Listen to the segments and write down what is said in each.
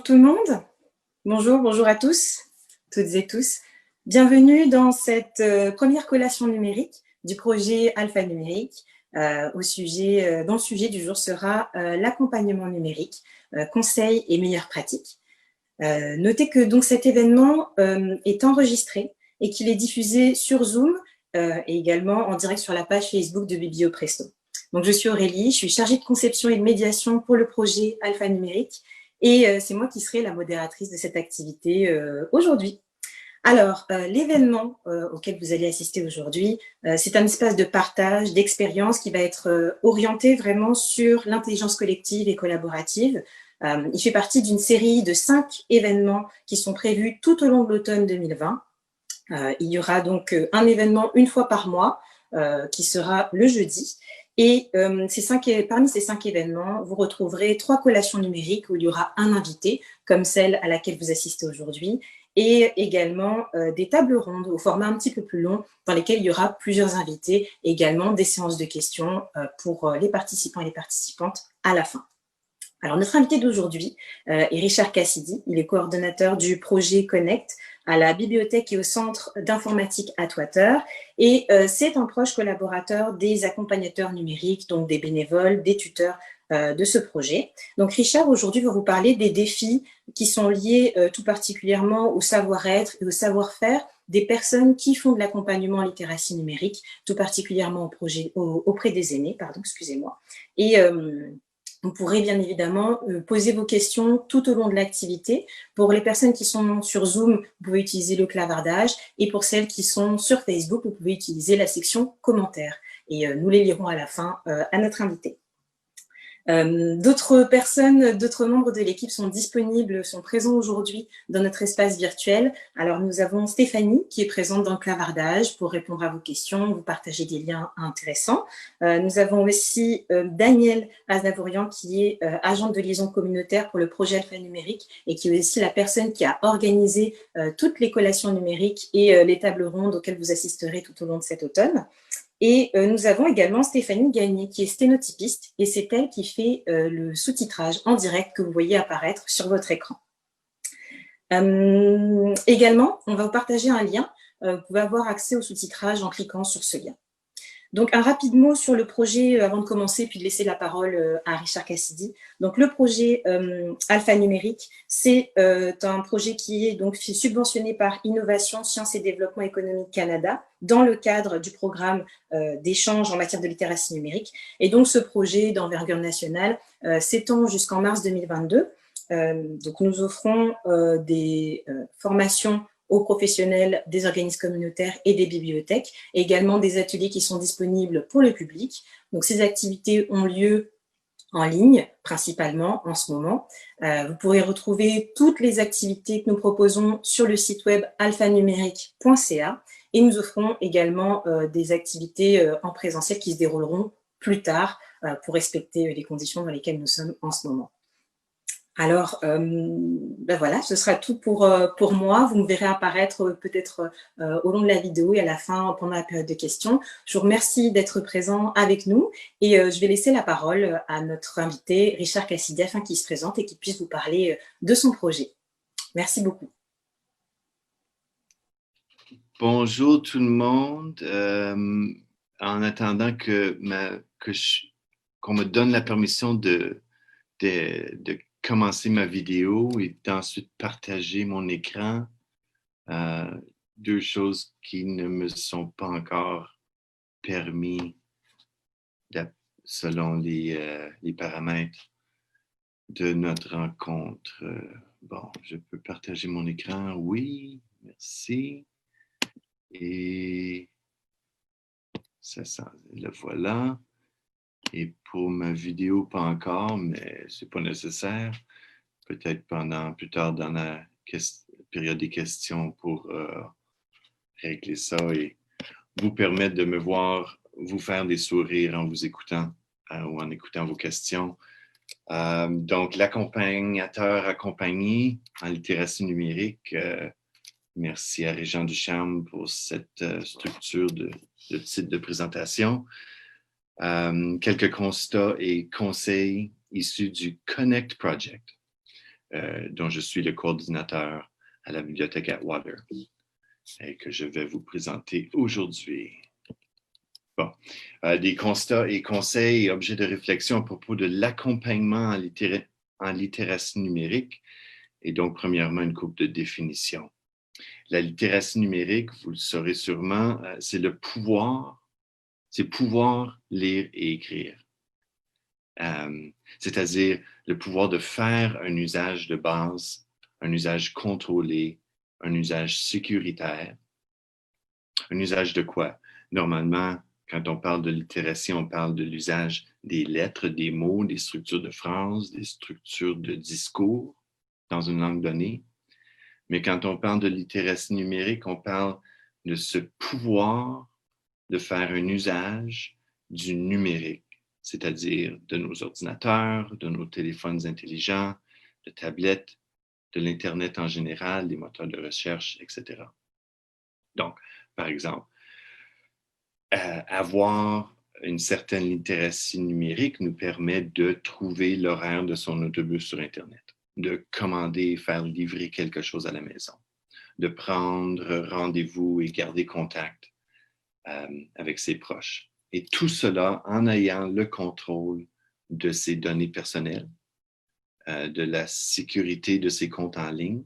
tout le monde. Bonjour à tous, toutes et tous. Bienvenue dans cette première collation numérique du projet Alpha Numérique, dont le sujet du jour sera l'accompagnement numérique, conseils et meilleures pratiques. Notez que donc cet événement est enregistré et qu'il est diffusé sur Zoom et également en direct sur la page Facebook de Bibliopresto. Donc je suis Aurélie, je suis chargée de conception et de médiation pour le projet Alpha Numérique et c'est moi qui serai la modératrice de cette activité aujourd'hui. Alors, l'événement auquel vous allez assister aujourd'hui, c'est un espace de partage, d'expérience qui va être orienté vraiment sur l'intelligence collective et collaborative. Il fait partie d'une série de 5 événements qui sont prévus tout au long de l'automne 2020. Il y aura donc un événement une fois par mois qui sera le jeudi. Et parmi ces 5 événements, vous retrouverez 3 collations numériques où il y aura un invité, comme celle à laquelle vous assistez aujourd'hui, et également des tables rondes au format un petit peu plus long, dans lesquelles il y aura plusieurs invités, et également des séances de questions pour les participants et les participantes à la fin. Alors, notre invité d'aujourd'hui est Richard Cassidy. Il est coordonnateur du projet Connect à la bibliothèque et au centre d'informatique Atwater. Et c'est un proche collaborateur des accompagnateurs numériques, donc des bénévoles, des tuteurs de ce projet. Donc, Richard, aujourd'hui, va vous parler des défis qui sont liés tout particulièrement au savoir-être et au savoir-faire des personnes qui font de l'accompagnement en littératie numérique, tout particulièrement auprès des aînés, Et vous pourrez bien évidemment poser vos questions tout au long de l'activité. Pour les personnes qui sont sur Zoom, vous pouvez utiliser le clavardage. Et pour celles qui sont sur Facebook, vous pouvez utiliser la section commentaires. Et nous les lirons à la fin à notre invité. D'autres membres de l'équipe sont présents aujourd'hui dans notre espace virtuel. Alors, nous avons Stéphanie qui est présente dans le clavardage pour répondre à vos questions, vous partager des liens intéressants. Nous avons aussi Daniel Aznavourian qui est agente de liaison communautaire pour le projet Alpha Numérique et qui est aussi la personne qui a organisé toutes les collations numériques et les tables rondes auxquelles vous assisterez tout au long de cet automne. Et nous avons également Stéphanie Gagné, qui est sténotypiste, et c'est elle qui fait le sous-titrage en direct que vous voyez apparaître sur votre écran. Également, on va vous partager un lien. Vous pouvez avoir accès au sous-titrage en cliquant sur ce lien. Donc, un rapide mot sur le projet avant de commencer, puis de laisser la parole à Richard Cassidy. Donc, le projet Alpha Numérique, c'est un projet qui est donc subventionné par Innovation, Sciences et Développement économique Canada dans le cadre du programme d'échange en matière de littératie numérique. Et donc, ce projet d'envergure nationale s'étend jusqu'en mars 2022. Donc, nous offrons des formations aux professionnels des organismes communautaires et des bibliothèques, et également des ateliers qui sont disponibles pour le public. Donc, ces activités ont lieu en ligne, principalement en ce moment. Vous pourrez retrouver toutes les activités que nous proposons sur le site web alphanumérique.ca et nous offrons également des activités en présentiel qui se dérouleront plus tard pour respecter les conditions dans lesquelles nous sommes en ce moment. Alors, voilà, ce sera tout pour moi. Vous me verrez apparaître peut-être au long de la vidéo et à la fin, pendant la période de questions. Je vous remercie d'être présent avec nous et je vais laisser la parole à notre invité, Richard Cassidy, afin qu'il se présente et qu'il puisse vous parler de son projet. Merci beaucoup. Bonjour tout le monde. En attendant qu'on me donne la permission de commencer ma vidéo et d'ensuite partager mon écran. Deux choses qui ne me sont pas encore permis selon les paramètres de notre rencontre. Bon, je peux partager mon écran. Oui, merci. Et ça, le voilà. Et pour ma vidéo, pas encore, mais c'est pas nécessaire. Peut-être plus tard dans la période des questions pour régler ça et vous permettre de me voir vous faire des sourires en vous écoutant ou en écoutant vos questions. Donc, l'accompagnateur accompagné en littératie numérique, merci à Régent Ducharme pour cette structure de titre de présentation. Quelques constats et conseils issus du Connect Project. dont je suis le coordinateur à la bibliothèque Atwater et que je vais vous présenter aujourd'hui. Bon, des constats et conseils et objets de réflexion à propos de l'accompagnement en littératie numérique. Et donc, premièrement, une couple de définitions. La littératie numérique, vous le saurez sûrement, c'est pouvoir lire et écrire. C'est-à-dire le pouvoir de faire un usage de base, un usage contrôlé, un usage sécuritaire. Un usage de quoi? Normalement, quand on parle de littératie, on parle de l'usage des lettres, des mots, des structures de phrases, des structures de discours dans une langue donnée. Mais quand on parle de littératie numérique, on parle de ce pouvoir de faire un usage du numérique, c'est-à-dire de nos ordinateurs, de nos téléphones intelligents, de tablettes, de l'Internet en général, des moteurs de recherche, etc. Donc, par exemple, avoir une certaine littératie numérique nous permet de trouver l'horaire de son autobus sur Internet, de commander et faire livrer quelque chose à la maison, de prendre rendez-vous et garder contact avec ses proches. Et tout cela en ayant le contrôle de ses données personnelles, de la sécurité de ses comptes en ligne,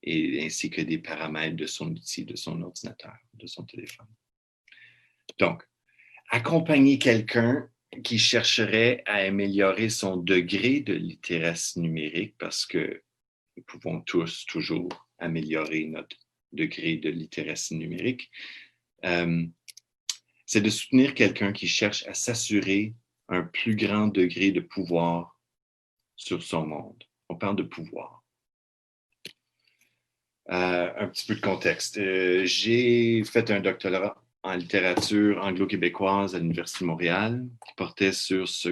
et ainsi que des paramètres de son outil, de son ordinateur, de son téléphone. Donc, accompagner quelqu'un qui chercherait à améliorer son degré de littératie numérique, parce que nous pouvons tous toujours améliorer notre degré de littératie numérique, c'est de soutenir quelqu'un qui cherche à s'assurer un plus grand degré de pouvoir sur son monde. On parle de pouvoir. Un petit peu de contexte. J'ai fait un doctorat en littérature anglo-québécoise à l'Université de Montréal qui portait sur ce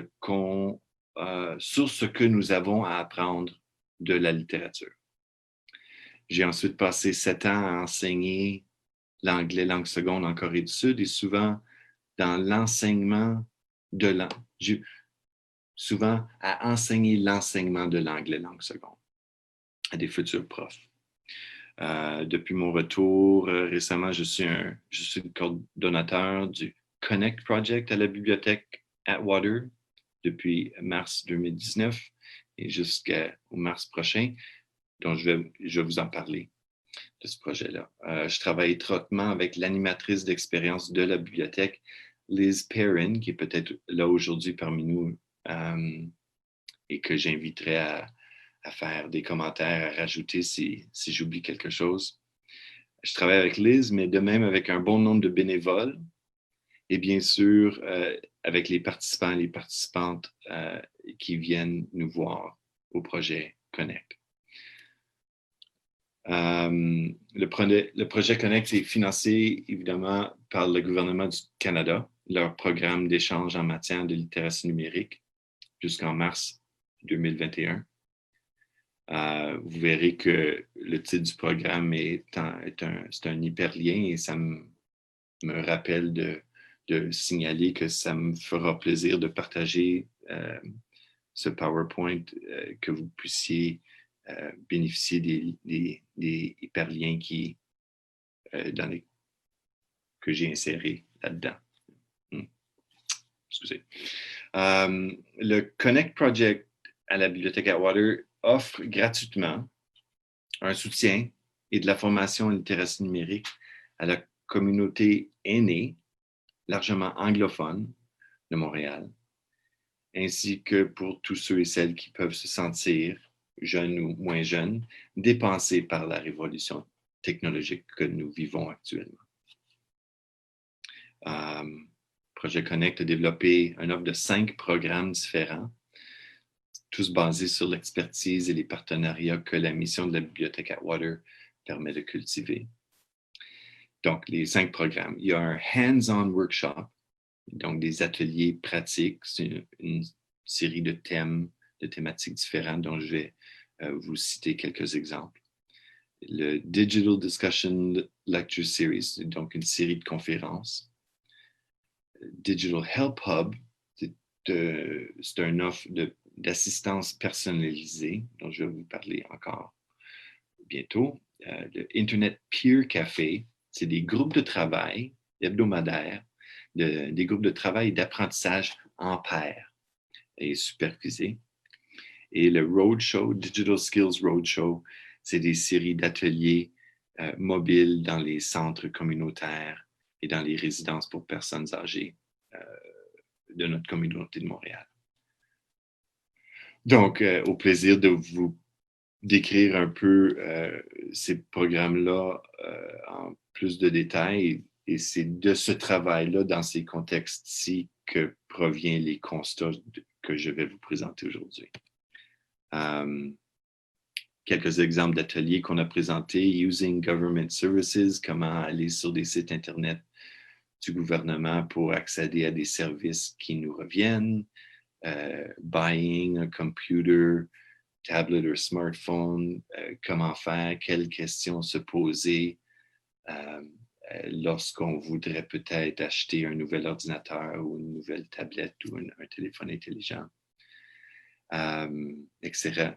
que nous avons à apprendre de la littérature. J'ai ensuite passé 7 ans à enseigner l'anglais langue seconde en Corée du Sud et souvent dans l'enseignement de l'anglais, souvent à enseigner l'enseignement de l'anglais langue seconde à des futurs profs. Depuis mon retour, récemment, je suis le coordonnateur du Connect Project à la bibliothèque Atwater depuis mars 2019 et jusqu'au mars prochain, dont je vais vous en parler de ce projet-là. Je travaille étroitement avec l'animatrice d'expérience de la bibliothèque, Liz Perrin, qui est peut-être là aujourd'hui parmi nous et que j'inviterai à faire des commentaires, à rajouter si j'oublie quelque chose. Je travaille avec Liz, mais de même avec un bon nombre de bénévoles et bien sûr avec les participants et les participantes qui viennent nous voir au projet Connect. Le projet Connect est financé évidemment par le gouvernement du Canada, leur programme d'échange en matière de littératie numérique jusqu'en mars 2021. Vous verrez que le titre du programme c'est un hyperlien et ça me rappelle de signaler que ça me fera plaisir de partager ce PowerPoint, que vous puissiez bénéficier des hyperliens que j'ai insérés là-dedans. Excusez. Le Connect Project à la bibliothèque Atwater offre gratuitement un soutien et de la formation en littératie numérique à la communauté aînée, largement anglophone de Montréal, ainsi que pour tous ceux et celles qui peuvent se sentir, jeunes ou moins jeunes, dépensés par la révolution technologique que nous vivons actuellement. Projet Connect a développé un offre de 5 programmes différents, tous basés sur l'expertise et les partenariats que la mission de la bibliothèque Atwater permet de cultiver. Donc, les 5 programmes. Il y a un hands-on workshop, donc des ateliers pratiques, c'est une série de thématiques différentes dont je vais vous citer quelques exemples. Le Digital Discussion Lecture Series, donc une série de conférences. Digital Help Hub, c'est une offre de d'assistance personnalisée, dont je vais vous parler encore bientôt. Le Internet Peer Café, c'est des groupes de travail hebdomadaires, des groupes de travail et d'apprentissage en pair et supervisés. Et le Roadshow, Digital Skills Roadshow, c'est des séries d'ateliers mobiles dans les centres communautaires et dans les résidences pour personnes âgées de notre communauté de Montréal. Donc, au plaisir de vous décrire un peu ces programmes-là en plus de détails. Et c'est de ce travail-là, dans ces contextes-ci, que proviennent les constats que je vais vous présenter aujourd'hui. Quelques exemples d'ateliers qu'on a présentés: Using Government Services, comment aller sur des sites Internet du gouvernement pour accéder à des services qui nous reviennent, buying a computer, tablet ou smartphone, comment faire, quelles questions se poser lorsqu'on voudrait peut-être acheter un nouvel ordinateur ou une nouvelle tablette ou un téléphone intelligent. Etc.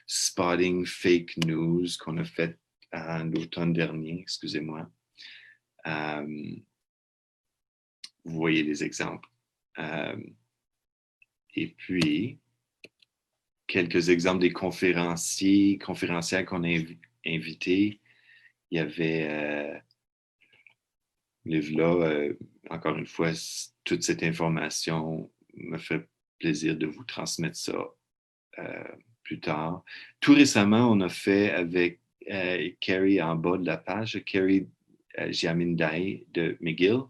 Spotting fake news qu'on a fait l'automne dernier, excusez-moi. Vous voyez les exemples. Et puis, quelques exemples des conférencières qu'on a invités. Il y avait, là, encore une fois, toute cette information me fait plaisir de vous transmettre ça plus tard. Tout récemment, on a fait avec Carrie en bas de la page, Carrie Jiamindai de McGill,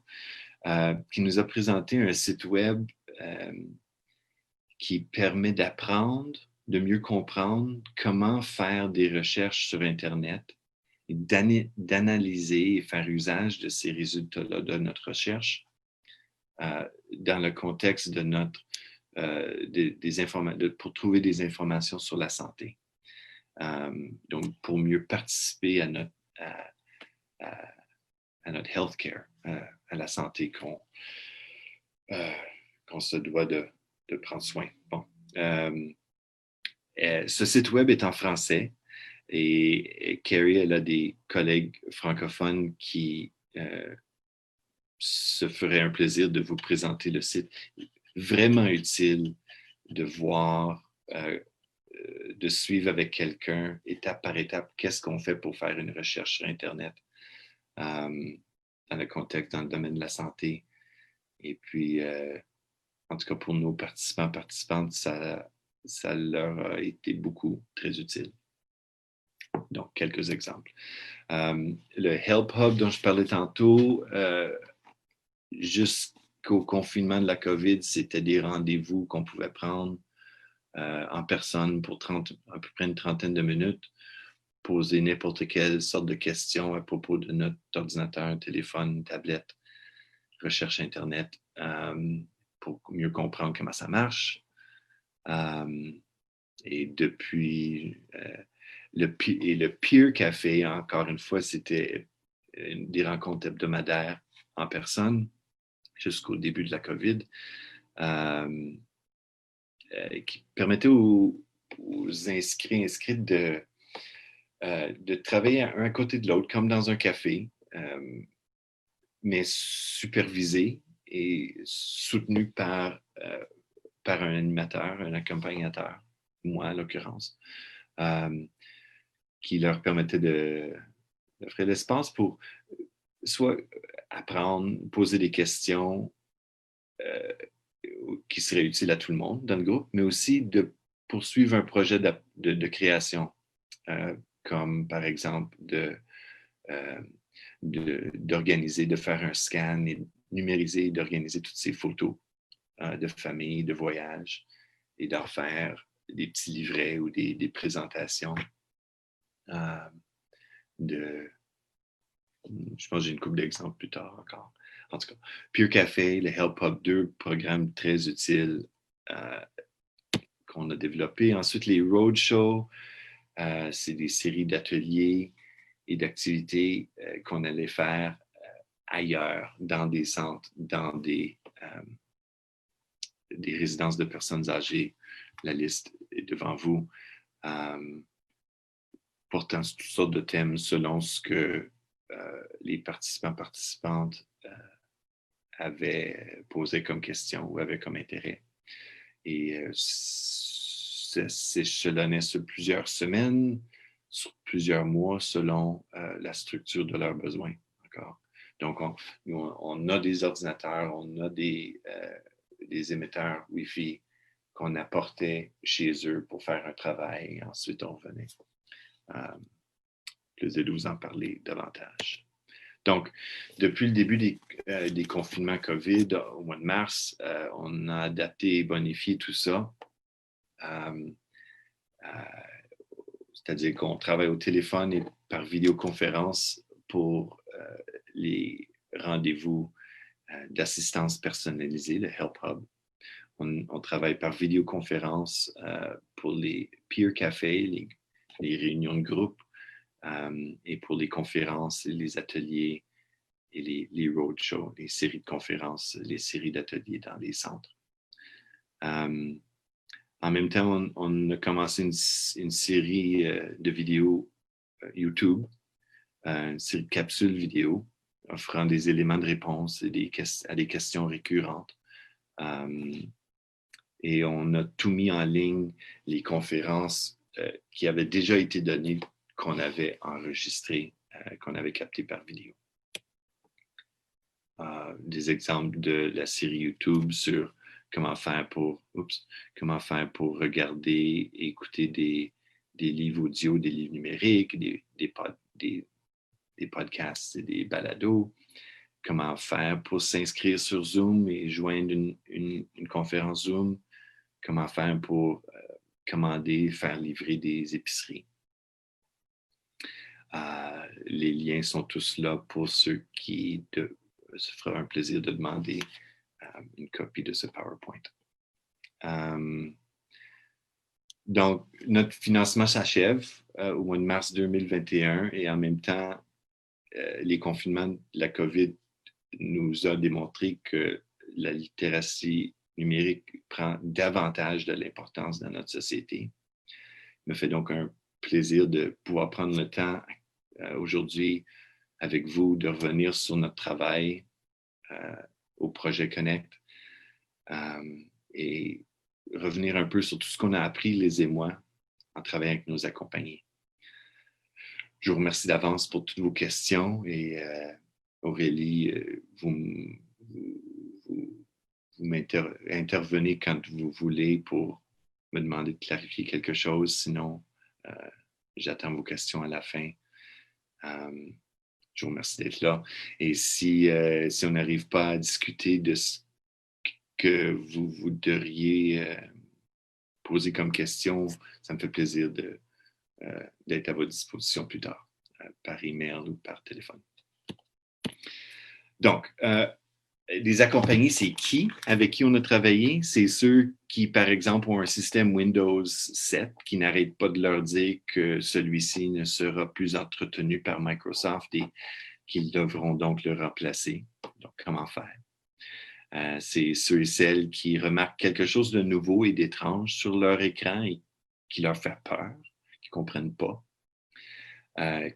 qui nous a présenté un site web qui permet d'apprendre, de mieux comprendre comment faire des recherches sur Internet et d'analyser et faire usage de ces résultats-là de notre recherche dans le contexte de notre pour trouver des informations sur la santé. Donc, pour mieux participer à notre healthcare, à la santé qu'on se doit de prendre soin. Bon. Ce site web est en français et Carrie, elle a des collègues francophones qui se feraient un plaisir de vous présenter le site. Vraiment utile de voir, de suivre avec quelqu'un, étape par étape, qu'est-ce qu'on fait pour faire une recherche sur Internet dans le contexte, dans le domaine de la santé. Et puis, en tout cas, pour nos participantes, ça leur a été très utile. Donc, quelques exemples. Le Help Hub dont je parlais tantôt, jusqu'au confinement de la COVID, c'était des rendez-vous qu'on pouvait prendre en personne pour à peu près une trentaine de minutes, poser n'importe quelle sorte de questions à propos de notre ordinateur, téléphone, tablette, recherche Internet, pour mieux comprendre comment ça marche. Et depuis le Peer Café, encore une fois, c'était des rencontres hebdomadaires en personne jusqu'au début de la COVID, qui permettait aux inscrites de travailler un à côté de l'autre, comme dans un café, mais supervisé et soutenu par un animateur, un accompagnateur, moi en l'occurrence, qui leur permettait d'offrir l'espace pour soit apprendre, poser des questions qui seraient utiles à tout le monde dans le groupe, mais aussi de poursuivre un projet de création, comme par exemple d'organiser, de faire un scan et numériser, d'organiser toutes ces photos de famille, de voyage, et d'en faire des petits livrets ou des présentations je pense que j'ai une couple d'exemples plus tard encore. En tout cas, Peer Café, le Help Hub 2, programme très utile qu'on a développé. Ensuite, les roadshows, c'est des séries d'ateliers et d'activités qu'on allait faire ailleurs, dans des centres, dans des résidences de personnes âgées la liste est devant vous, portant toutes sortes de thèmes selon ce que les participantes avaient posé comme question ou avaient comme intérêt. Et s'échelonnait sur plusieurs semaines, sur plusieurs mois, selon la structure de leurs besoins. D'accord? Donc, on a des ordinateurs, on a des émetteurs Wi-Fi qu'on apportait chez eux pour faire un travail. Et ensuite, on revenait. Plaisir de vous en parler davantage. Donc, depuis le début des confinements COVID au mois de mars, on a adapté et bonifié tout ça. C'est-à-dire qu'on travaille au téléphone et par vidéoconférence pour les rendez-vous d'assistance personnalisée, le Help Hub. On travaille par vidéoconférence pour les peer cafés, les réunions de groupe, et pour les conférences, les ateliers et les roadshows, les séries de conférences, les séries d'ateliers dans les centres. En même temps, on a commencé une série de vidéos YouTube, une série de capsules vidéo offrant des éléments de réponse à des questions récurrentes. Et on a tout mis en ligne, les conférences qui avaient déjà été données, qu'on avait enregistrées, qu'on avait captées par vidéo. Des exemples de la série YouTube sur comment faire pour regarder et écouter des livres audio, des livres numériques, des podcasts et des balados. Comment faire pour s'inscrire sur Zoom et joindre une conférence Zoom. Comment faire pour commander, faire livrer des épiceries. Les liens sont tous là pour ceux qui se fera un plaisir de demander une copie de ce PowerPoint. Donc, notre financement s'achève au mois de mars 2021 et en même temps, les confinements de la COVID nous a démontré que la littératie numérique prend davantage de l'importance dans notre société. Il me fait donc un plaisir de pouvoir prendre le temps aujourd'hui avec vous de revenir sur notre travail au projet Connect et revenir un peu sur tout ce qu'on a appris, les et moi, en travaillant avec nos accompagnés. Je vous remercie d'avance pour toutes vos questions et Aurélie, vous intervenez quand vous voulez pour me demander de clarifier quelque chose. Sinon, j'attends vos questions à la fin. Je vous remercie d'être là. Et si on n'arrive pas à discuter de ce que vous voudriez poser comme question, ça me fait plaisir d'être à votre disposition plus tard, par email ou par téléphone. Donc, les accompagnés, c'est qui? Avec qui on a travaillé? C'est ceux qui, par exemple, ont un système Windows 7 qui n'arrête pas de leur dire que celui-ci ne sera plus entretenu par Microsoft et qu'ils devront donc le remplacer. Donc, comment faire? C'est ceux et celles qui remarquent quelque chose de nouveau et d'étrange sur leur écran et qui leur fait peur, qui ne comprennent pas,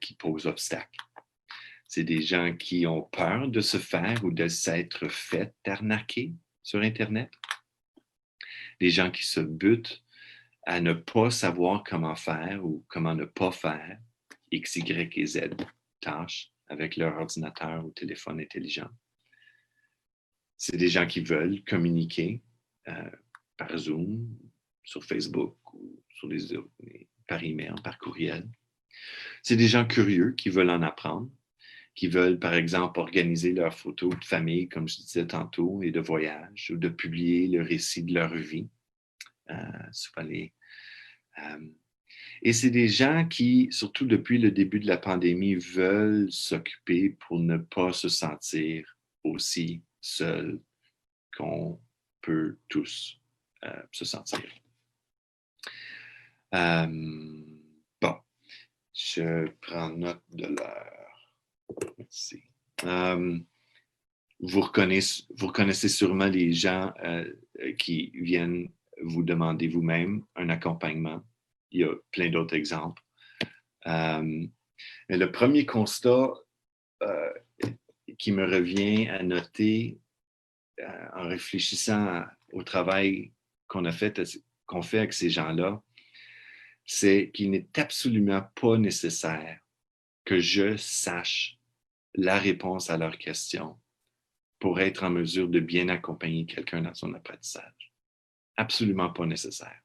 qui posent obstacle. C'est des gens qui ont peur de se faire ou de s'être fait arnaquer sur Internet. Des gens qui se butent à ne pas savoir comment faire ou comment ne pas faire X, Y et Z tâches avec leur ordinateur ou téléphone intelligent. C'est des gens qui veulent communiquer par Zoom, sur Facebook ou par email, par courriel. C'est des gens curieux qui veulent en apprendre, qui veulent, par exemple, organiser leurs photos de famille, comme je disais tantôt, et de voyage, ou de publier le récit de leur vie. Et c'est des gens qui, surtout depuis le début de la pandémie, veulent s'occuper pour ne pas se sentir aussi seuls qu'on peut tous se sentir. Bon, je prends note de l'heure. Merci. Vous reconnaissez sûrement les gens qui viennent vous demandez vous-même un accompagnement. Il y a plein d'autres exemples. Mais le premier constat qui me revient à noter en réfléchissant au travail qu'on fait avec ces gens-là, c'est qu'il n'est absolument pas nécessaire que je sache la réponse à leurs questions pour être en mesure de bien accompagner quelqu'un dans son apprentissage. Absolument pas nécessaire.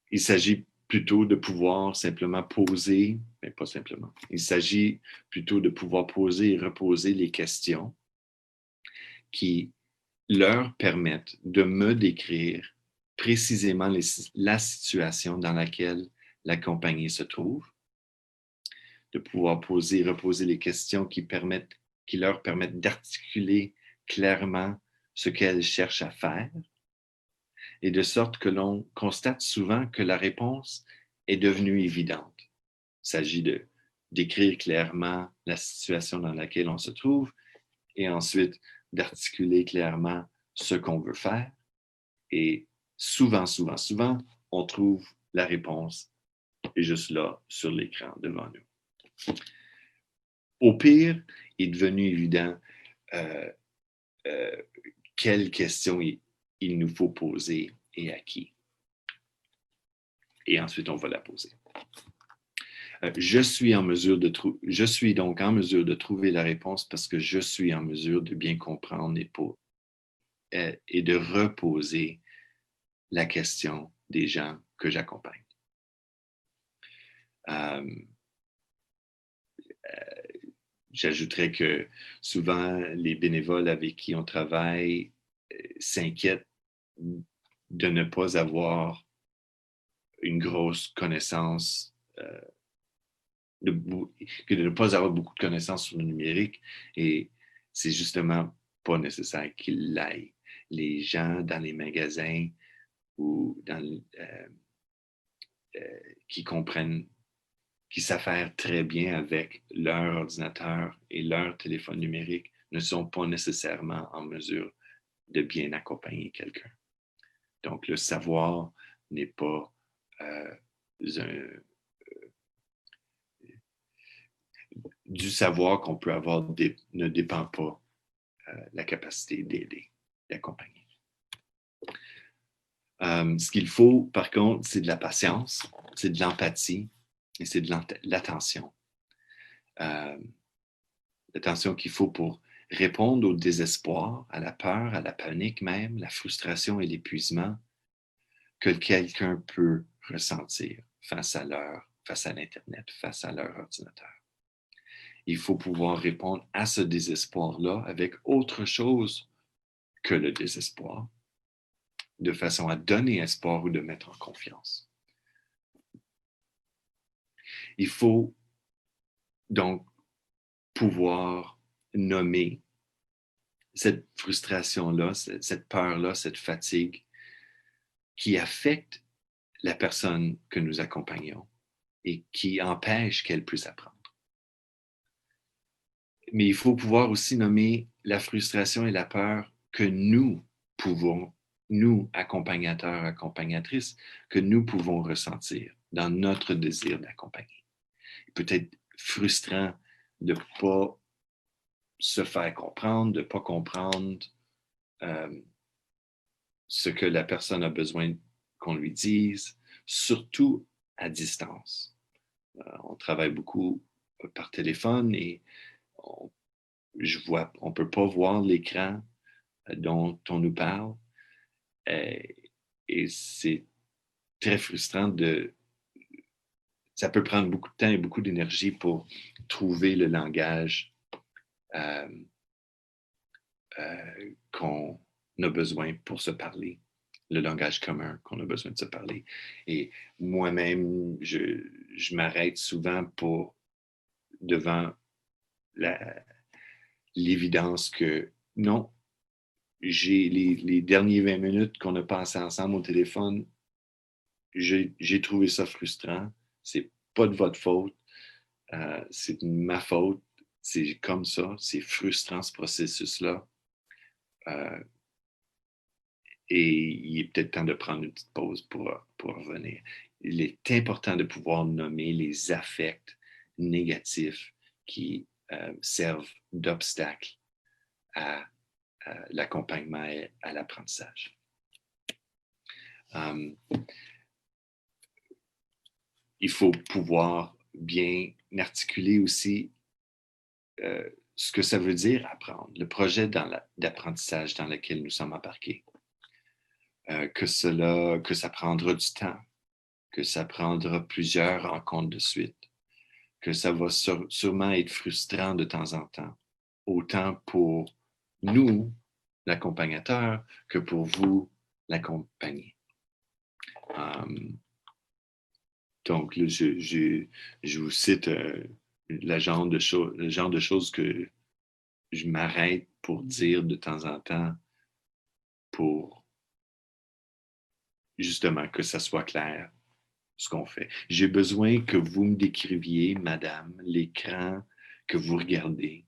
Il s'agit plutôt de pouvoir simplement poser, mais pas simplement, il s'agit plutôt de pouvoir poser et reposer les questions qui leur permettent de me décrire précisément la situation dans laquelle l'accompagné se trouve, de pouvoir poser et reposer les questions qui leur permettent d'articuler clairement ce qu'elles cherchent à faire, et de sorte que l'on constate souvent que la réponse est devenue évidente. Il s'agit de décrire clairement la situation dans laquelle on se trouve et ensuite d'articuler clairement ce qu'on veut faire. Et souvent, on trouve la réponse est juste là sur l'écran devant nous. Au pire, il est devenu évident quelles questions il nous faut poser et à qui. Et ensuite, on va la poser. Je suis donc en mesure de trouver la réponse parce que je suis en mesure de bien comprendre et de reposer la question des gens que j'accompagne. J'ajouterais que souvent, les bénévoles avec qui on travaille s'inquiètent de ne pas avoir une grosse connaissance, de ne pas avoir beaucoup de connaissances sur le numérique, et c'est justement pas nécessaire qu'ils l'aillent. Les gens dans les magasins ou qui comprennent, qui savent faire très bien avec leur ordinateur et leur téléphone numérique ne sont pas nécessairement en mesure de bien accompagner quelqu'un. Donc, le savoir n'est pas du savoir qu'on peut avoir ne dépend pas la capacité d'aider, d'accompagner. Ce qu'il faut, par contre, c'est de la patience, c'est de l'empathie et c'est de l'attention. L'attention qu'il faut pour répondre au désespoir, à la peur, à la panique même, la frustration et l'épuisement que quelqu'un peut ressentir face à l'Internet, face à leur ordinateur. Il faut pouvoir répondre à ce désespoir-là avec autre chose que le désespoir, de façon à donner espoir ou de mettre en confiance. Il faut donc pouvoir nommer cette frustration-là, cette peur-là, cette fatigue qui affecte la personne que nous accompagnons et qui empêche qu'elle puisse apprendre. Mais il faut pouvoir aussi nommer la frustration et la peur que nous pouvons, nous, accompagnateurs, accompagnatrices, que nous pouvons ressentir dans notre désir d'accompagner. Il peut être frustrant de ne pas se faire comprendre, de ne pas comprendre ce que la personne a besoin qu'on lui dise, surtout à distance. On travaille beaucoup par téléphone et on ne peut pas voir l'écran dont on nous parle. Et c'est très frustrant ça peut prendre beaucoup de temps et beaucoup d'énergie pour trouver le langage qu'on a besoin pour se parler, le langage commun qu'on a besoin de se parler. Et moi-même, je m'arrête souvent devant l'évidence que non, j'ai les derniers 20 minutes qu'on a passé ensemble au téléphone, j'ai trouvé ça frustrant. C'est pas de votre faute. C'est ma faute. C'est comme ça. C'est frustrant, ce processus-là. et il est peut-être temps de prendre une petite pause pour revenir. Il est important de pouvoir nommer les affects négatifs qui servent d'obstacle à l'accompagnement et à l'apprentissage. Il faut pouvoir bien articuler aussi ce que ça veut dire apprendre, le projet d'apprentissage dans lequel nous sommes embarqués. Que ça prendra du temps, que ça prendra plusieurs rencontres de suite, que ça va sûrement être frustrant de temps en temps, autant pour nous, l'accompagnateur, que pour vous, l'accompagné. Donc, là, je vous cite le genre de choses que je m'arrête pour dire de temps en temps pour justement que ça soit clair ce qu'on fait. J'ai besoin que vous me décriviez, madame, l'écran que vous regardez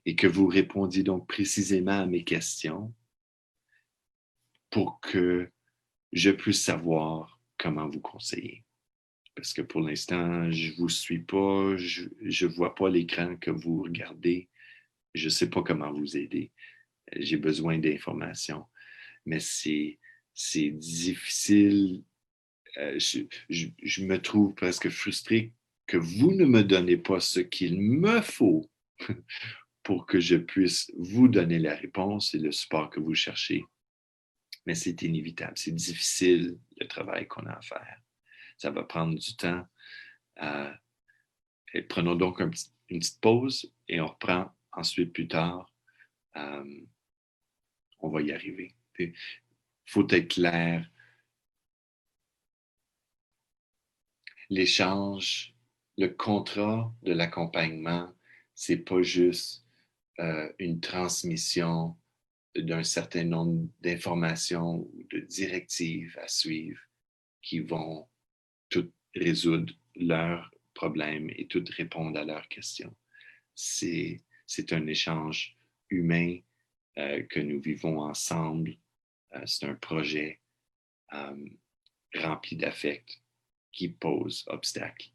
et que vous répondiez donc précisément à mes questions pour que je puisse savoir comment vous conseiller. Parce que pour l'instant, je ne vous suis pas, je ne vois pas l'écran que vous regardez, je ne sais pas comment vous aider. J'ai besoin d'informations, mais c'est difficile. Je me trouve presque frustré que vous ne me donnez pas ce qu'il me faut pour que je puisse vous donner la réponse et le support que vous cherchez. Mais c'est inévitable, c'est difficile le travail qu'on a à faire. Ça va prendre du temps. Et prenons donc une petite pause et on reprend ensuite plus tard. On va y arriver. Il faut être clair. L'échange, le contrat de l'accompagnement, c'est pas juste une transmission d'un certain nombre d'informations ou de directives à suivre qui vont toutes résoudre leurs problèmes et toutes répondre à leurs questions. C'est un échange humain que nous vivons ensemble. C'est un projet rempli d'affects qui pose obstacle,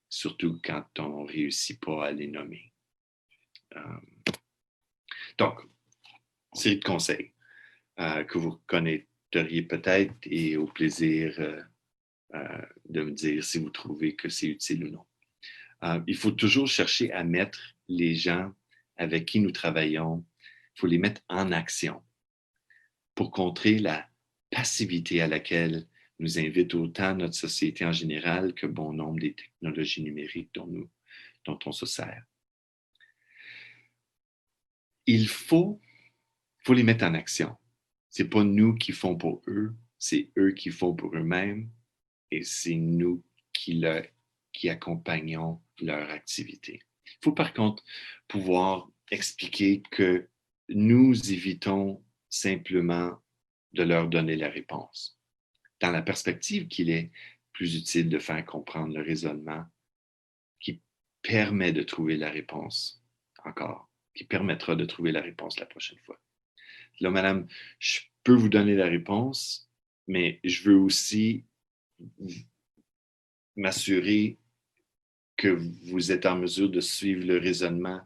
surtout quand on ne réussit pas à les nommer. Donc, série de conseils que vous connaîtriez peut-être et au plaisir de me dire si vous trouvez que c'est utile ou non. Il faut toujours chercher à mettre les gens avec qui nous travaillons, il faut les mettre en action pour contrer la passivité à laquelle nous invite autant notre société en général que bon nombre des technologies numériques dont on se sert. Il faut les mettre en action. Ce n'est pas nous qui font pour eux, c'est eux qui font pour eux-mêmes et c'est nous qui accompagnons leur activité. Il faut par contre pouvoir expliquer que nous évitons simplement de leur donner la réponse, dans la perspective qu'il est plus utile de faire comprendre le raisonnement qui permet de trouver la réponse encore, qui permettra de trouver la réponse la prochaine fois. Là, madame, je peux vous donner la réponse, mais je veux aussi m'assurer que vous êtes en mesure de suivre le raisonnement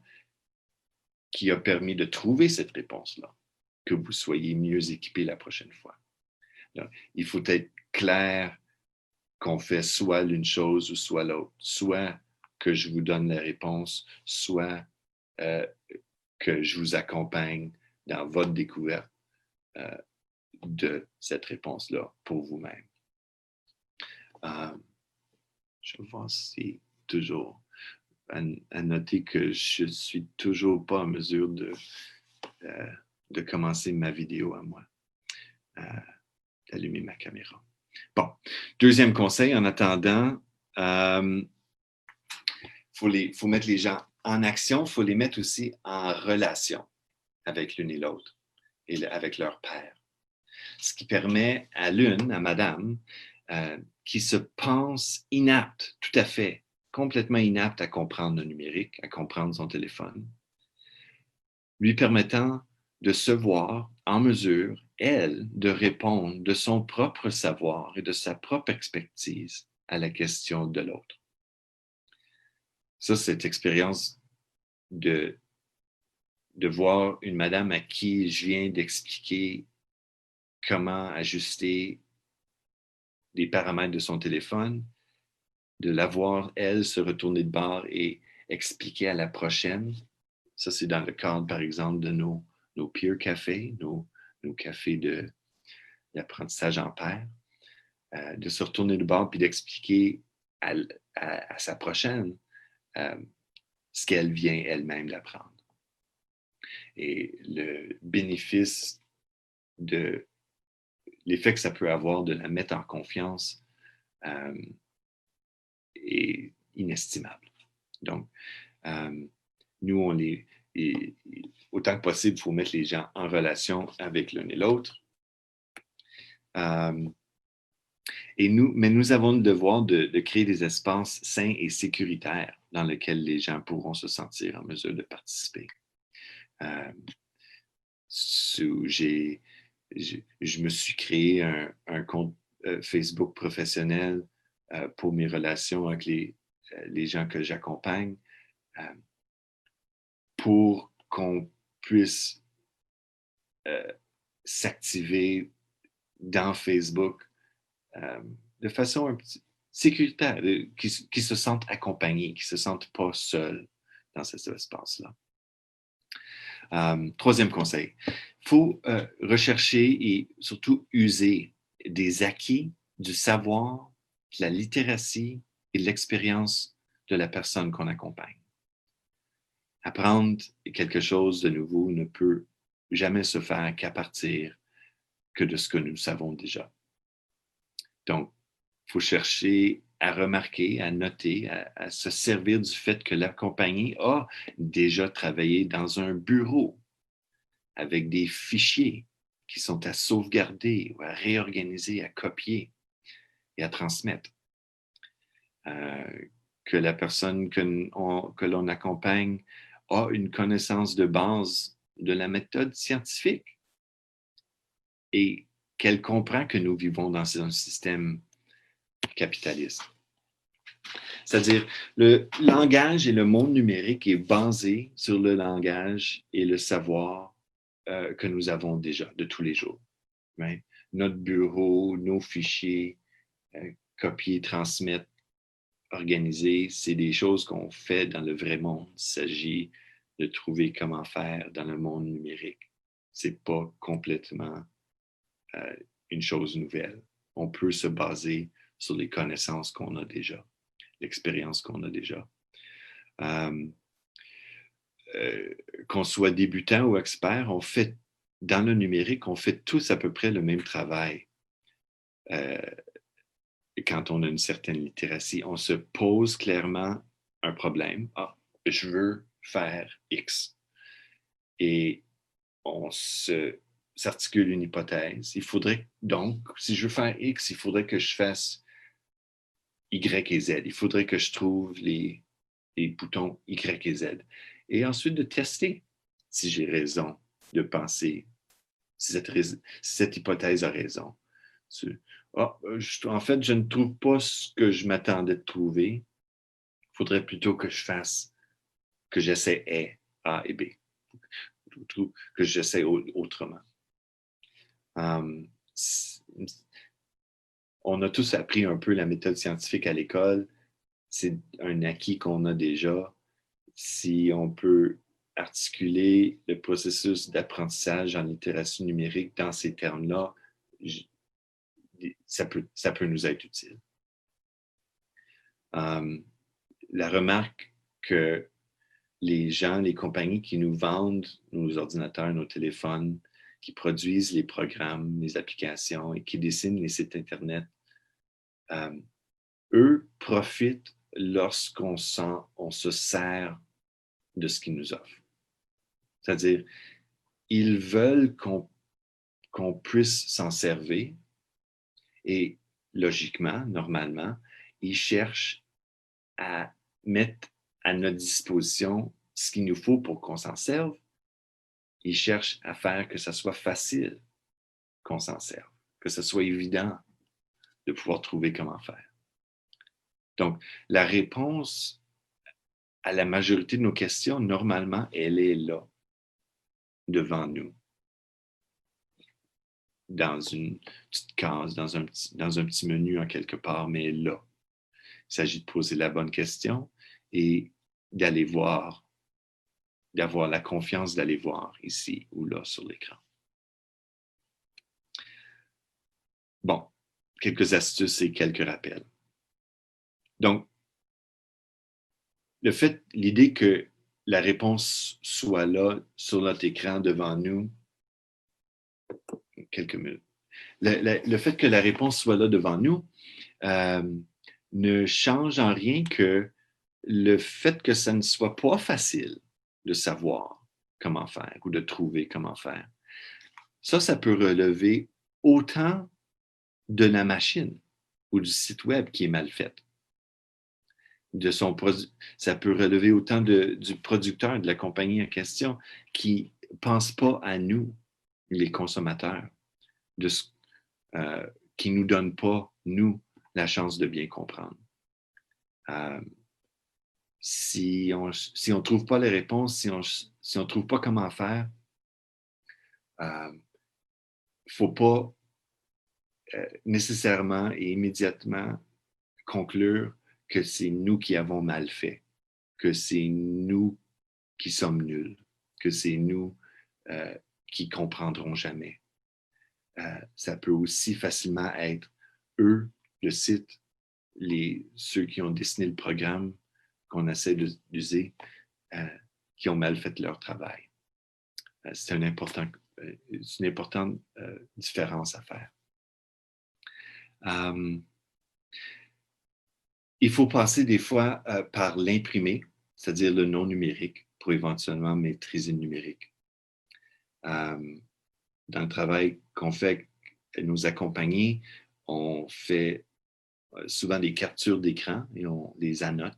qui a permis de trouver cette réponse-là, que vous soyez mieux équipé la prochaine fois. Donc, il faut être clair qu'on fait soit l'une chose ou soit l'autre, soit que je vous donne la réponse, soit que je vous accompagne dans votre découverte de cette réponse-là pour vous-même. Je vais voir si toujours à noter que je ne suis toujours pas en mesure de commencer ma vidéo à moi, d'allumer ma caméra. Bon, deuxième conseil, en attendant, faut mettre les gens en action, il faut les mettre aussi en relation avec l'une et l'autre et avec leur père. Ce qui permet à l'une, à madame, qui se pense inapte, tout à fait, complètement inapte à comprendre le numérique, à comprendre son téléphone, lui permettant de se voir en mesure elle, de répondre de son propre savoir et de sa propre expertise à la question de l'autre. Ça, cette expérience de voir une madame à qui je viens d'expliquer comment ajuster les paramètres de son téléphone, de la voir, elle, se retourner de bord et expliquer à la prochaine. Ça, c'est dans le cadre, par exemple, de nos peer cafés, nos cafés d'apprentissage en pair, de se retourner de bord puis d'expliquer à sa prochaine ce qu'elle vient elle-même d'apprendre. Et le bénéfice de l'effet que ça peut avoir de la mettre en confiance est inestimable. Donc, nous, autant que possible, il faut mettre les gens en relation avec l'un et l'autre. Mais nous avons le devoir de créer des espaces sains et sécuritaires dans lesquels les gens pourront se sentir en mesure de participer. Je me suis créé un compte Facebook professionnel pour mes relations avec les gens que j'accompagne pour qu'on puisse s'activer dans Facebook de façon un petit sécuritaire, qui se sentent accompagnés, qui ne se sentent pas seuls dans cet espace-là. Troisième conseil, il faut rechercher et surtout user des acquis du savoir, de la littératie et de l'expérience de la personne qu'on accompagne. Apprendre quelque chose de nouveau ne peut jamais se faire qu'à partir que de ce que nous savons déjà. Donc, il faut chercher à remarquer, à noter, à se servir du fait que l'accompagné a déjà travaillé dans un bureau avec des fichiers qui sont à sauvegarder ou à réorganiser, à copier et à transmettre. Que la personne que l'on accompagne a une connaissance de base de la méthode scientifique et qu'elle comprend que nous vivons dans un système capitaliste. C'est-à-dire, le langage et le monde numérique est basé sur le langage et le savoir que nous avons déjà de tous les jours. Right? Notre bureau, nos fichiers, copier, transmettre, organiser, c'est des choses qu'on fait dans le vrai monde. Il s'agit de trouver comment faire dans le monde numérique. C'est pas complètement une chose nouvelle. On peut se baser sur les connaissances qu'on a déjà, l'expérience qu'on a déjà. Qu'on soit débutant ou expert, on fait dans le numérique, on fait tous à peu près le même travail. Quand on a une certaine littératie, on se pose clairement un problème. Ah, je veux faire X. Et on s'articule une hypothèse. Il faudrait donc, si je veux faire X, il faudrait que je fasse Y et Z. Il faudrait que je trouve les boutons Y et Z. Et ensuite de tester si j'ai raison de penser, si cette hypothèse a raison. En fait, je ne trouve pas ce que je m'attendais de trouver. Il faudrait plutôt que je fasse, que j'essaie A et B, que j'essaie autrement. On a tous appris un peu la méthode scientifique à l'école. C'est un acquis qu'on a déjà. Si on peut articuler le processus d'apprentissage en littératie numérique dans ces termes-là, ça peut nous être utile. La remarque que les gens, les compagnies qui nous vendent nos ordinateurs, nos téléphones, qui produisent les programmes, les applications et qui dessinent les sites Internet, eux profitent lorsqu'on se sert de ce qu'ils nous offrent. C'est-à-dire, ils veulent qu'on puisse s'en servir et logiquement, normalement, ils cherchent à mettre à notre disposition ce qu'il nous faut pour qu'on s'en serve. Ils cherchent à faire que ça soit facile qu'on s'en serve, que ce soit évident de pouvoir trouver comment faire. Donc, la réponse à la majorité de nos questions, normalement, elle est là, devant nous, dans une petite case, dans un petit menu en quelque part, mais là. Il s'agit de poser la bonne question et d'aller voir, d'avoir la confiance d'aller voir ici ou là sur l'écran. Bon, quelques astuces et quelques rappels. Donc, l'idée que la réponse soit là sur notre écran devant nous, quelques minutes. Le fait que la réponse soit là devant nous ne change en rien que le fait que ça ne soit pas facile de savoir comment faire ou de trouver comment faire. Ça peut relever autant de la machine ou du site web qui est mal fait. Ça peut relever autant du producteur, de la compagnie en question, qui ne pense pas à nous, les consommateurs, qui ne nous donne pas, nous, la chance de bien comprendre. Si on ne trouve pas les réponses, si on ne trouve pas comment faire, il ne faut pas nécessairement et immédiatement conclure que c'est nous qui avons mal fait, que c'est nous qui sommes nuls, que c'est nous qui comprendront jamais. Ça peut aussi facilement être eux, le site, ceux qui ont dessiné le programme qu'on essaie d'user, qui ont mal fait leur travail. C'est une importante différence à faire. Il faut passer des fois par l'imprimé, c'est-à-dire le non numérique, pour éventuellement maîtriser le numérique. Dans le travail qu'on fait nos accompagnés, on fait souvent des captures d'écran et on les annote.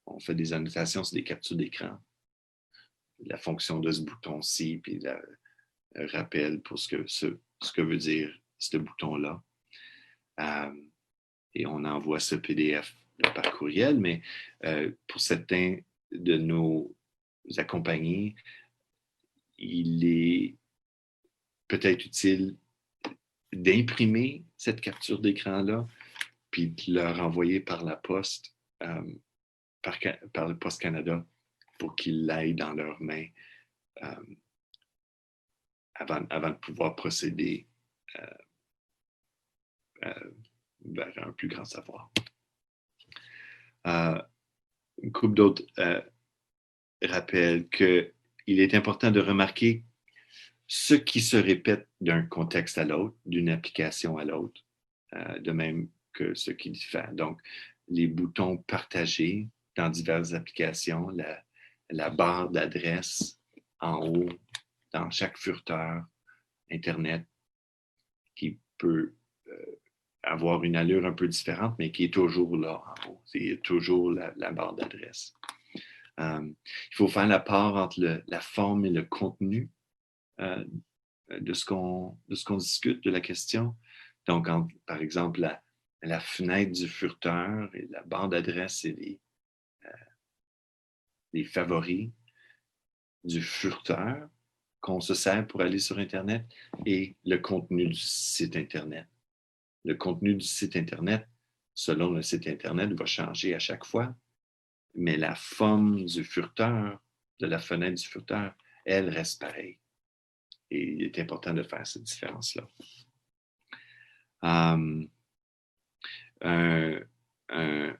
On fait des annotations sur des captures d'écran. La fonction de ce bouton-ci, puis le rappel pour ce que veut dire ce bouton-là. Et on envoie ce PDF par courriel, mais pour certains de nos accompagnés, il est peut-être utile d'imprimer cette capture d'écran-là, puis de leur envoyer par la poste, par le Poste Canada, pour qu'ils l'aillent dans leurs mains avant de pouvoir procéder vers un plus grand savoir. Une couple d'autres rappellent qu'il est important de remarquer ce qui se répète d'un contexte à l'autre, d'une application à l'autre, de même que ce qui diffère. Donc, les boutons partagés dans diverses applications, la barre d'adresse en haut dans chaque furteur Internet qui peut avoir une allure un peu différente, mais qui est toujours là en haut. C'est toujours la barre d'adresse. Il faut faire la part entre la forme et le contenu de ce qu'on discute, de la question. Donc, par exemple, la fenêtre du furteur et la barre d'adresse et les favoris du furteur qu'on se sert pour aller sur Internet et le contenu du site Internet. Le contenu du site Internet, selon le site Internet, va changer à chaque fois, mais la forme du furteur, de la fenêtre du furteur, elle reste pareille. Et il est important de faire cette différence-là. Un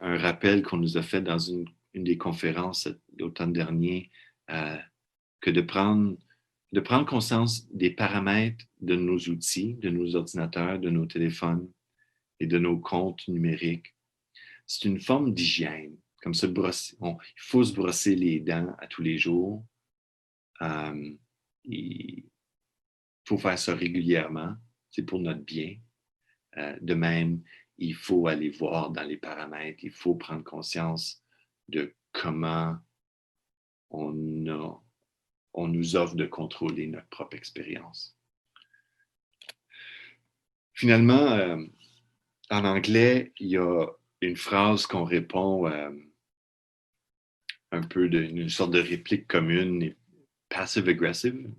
rappel qu'on nous a fait dans une des conférences l'automne dernier, que de prendre conscience des paramètres de nos outils, de nos ordinateurs, de nos téléphones et de nos comptes numériques. C'est une forme d'hygiène. Comme ça, il faut se brosser les dents à tous les jours. Il faut faire ça régulièrement. C'est pour notre bien. De même, il faut aller voir dans les paramètres. Il faut prendre conscience de comment on nous offre de contrôler notre propre expérience. Finalement, en anglais, il y a une phrase qu'on répond un peu d'une sorte de réplique commune, passive-aggressive,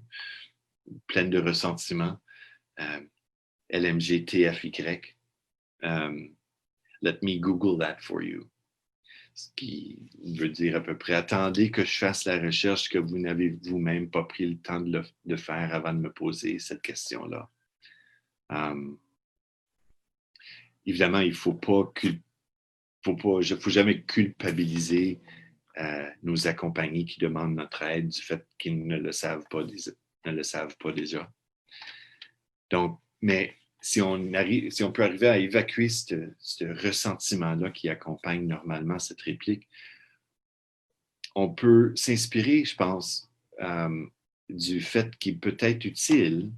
pleine de ressentiment. LMGTFY. Let me Google that for you. Ce qui veut dire à peu près, attendez que je fasse la recherche que vous n'avez vous-même pas pris le temps de faire avant de me poser cette question-là. Évidemment, il ne faut jamais culpabiliser nos accompagnés qui demandent notre aide du fait qu'ils ne le savent pas déjà. Donc, mais si on peut arriver à évacuer ce ressentiment-là qui accompagne normalement cette réplique, on peut s'inspirer, je pense, du fait qu'il peut être utile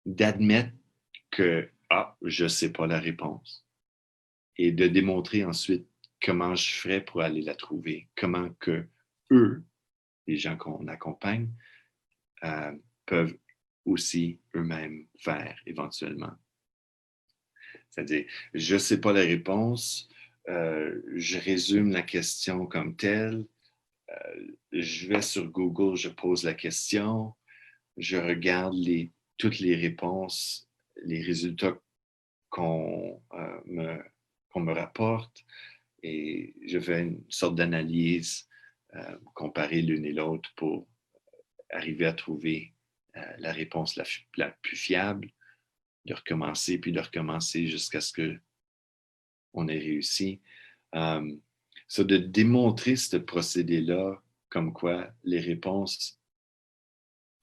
d'admettre que je ne sais pas la réponse et de démontrer ensuite comment je ferais pour aller la trouver, comment que eux, les gens qu'on accompagne, peuvent aussi eux-mêmes faire éventuellement. C'est-à-dire, je ne sais pas la réponse, je résume la question comme telle, je vais sur Google, je pose la question, je regarde toutes les réponses, les résultats qu'on me rapporte et je fais une sorte d'analyse comparée l'une et l'autre pour arriver à trouver la réponse la plus fiable, de recommencer puis de recommencer jusqu'à ce qu'on ait réussi. De démontrer ce procédé-là, comme quoi les réponses,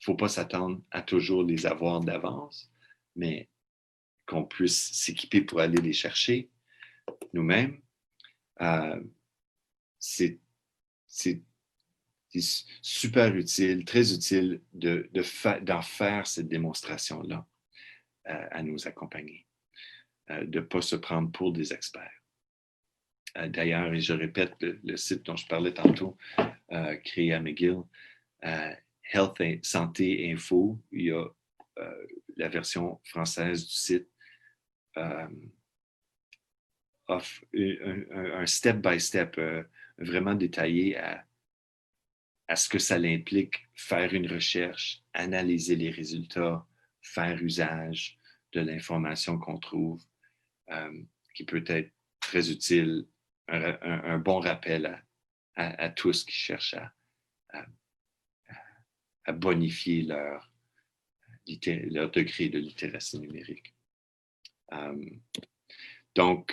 il ne faut pas s'attendre à toujours les avoir d'avance, mais qu'on puisse s'équiper pour aller les chercher nous-mêmes. C'est super utile, très utile d'en faire cette démonstration-là à nos accompagnés, de ne pas se prendre pour des experts. D'ailleurs, et je répète, le site dont je parlais tantôt, créé à McGill, Health et Santé Info, il y a la version française du site, offre un step-by-step vraiment détaillé à ce que ça implique, faire une recherche, analyser les résultats, faire usage de l'information qu'on trouve, qui peut être très utile, un bon rappel à tous qui cherchent à bonifier leur degré de littératie numérique. Donc,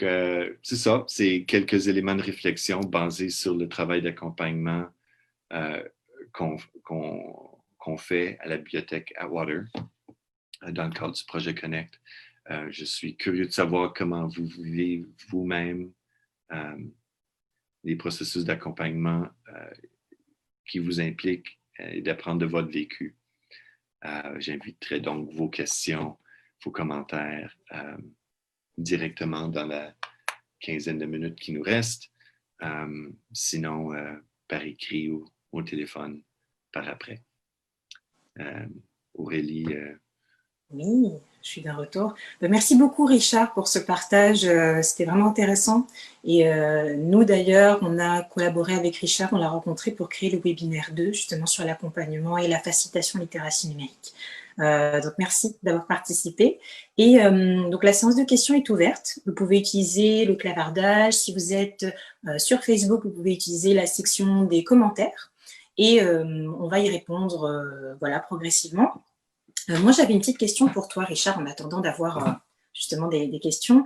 c'est ça, c'est quelques éléments de réflexion basés sur le travail d'accompagnement qu'on fait à la bibliothèque Atwater dans le cadre du projet Connect. Je suis curieux de savoir comment vous vivez vous-même les processus d'accompagnement qui vous impliquent et d'apprendre de votre vécu. J'inviterai donc vos questions, vos commentaires directement dans la quinzaine de minutes qui nous reste. Sinon, par écrit ou au téléphone par après. Aurélie. Oui, je suis d'un retour. Merci beaucoup Richard pour ce partage, c'était vraiment intéressant. Et nous d'ailleurs, on a collaboré avec Richard, on l'a rencontré pour créer le webinaire 2, justement sur l'accompagnement et la facilitation littératie numérique. Donc merci d'avoir participé. Et donc la séance de questions est ouverte. Vous pouvez utiliser le clavardage. Si vous êtes sur Facebook, vous pouvez utiliser la section des commentaires. Et on va y répondre voilà, progressivement. Moi, j'avais une petite question pour toi, Richard, en attendant d'avoir justement des questions.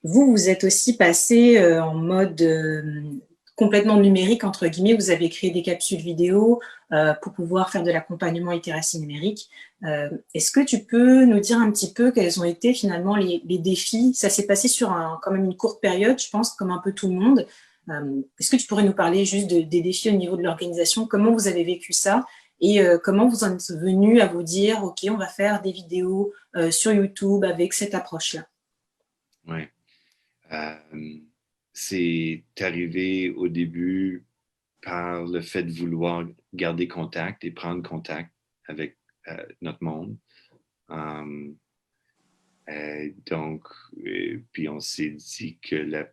Vous êtes aussi passé en mode complètement numérique, entre guillemets. Vous avez créé des capsules vidéo pour pouvoir faire de l'accompagnement littératie numérique. Est-ce que tu peux nous dire un petit peu quels ont été finalement les défis? Ça s'est passé sur quand même une courte période, je pense, comme un peu tout le monde. Est-ce que tu pourrais nous parler juste des défis au niveau de l'organisation? Comment vous avez vécu ça? Et comment vous en êtes venu à vous dire, OK, on va faire des vidéos sur YouTube avec cette approche-là? Oui. C'est arrivé au début par le fait de vouloir garder contact et prendre contact avec notre monde. Donc, puis on s'est dit que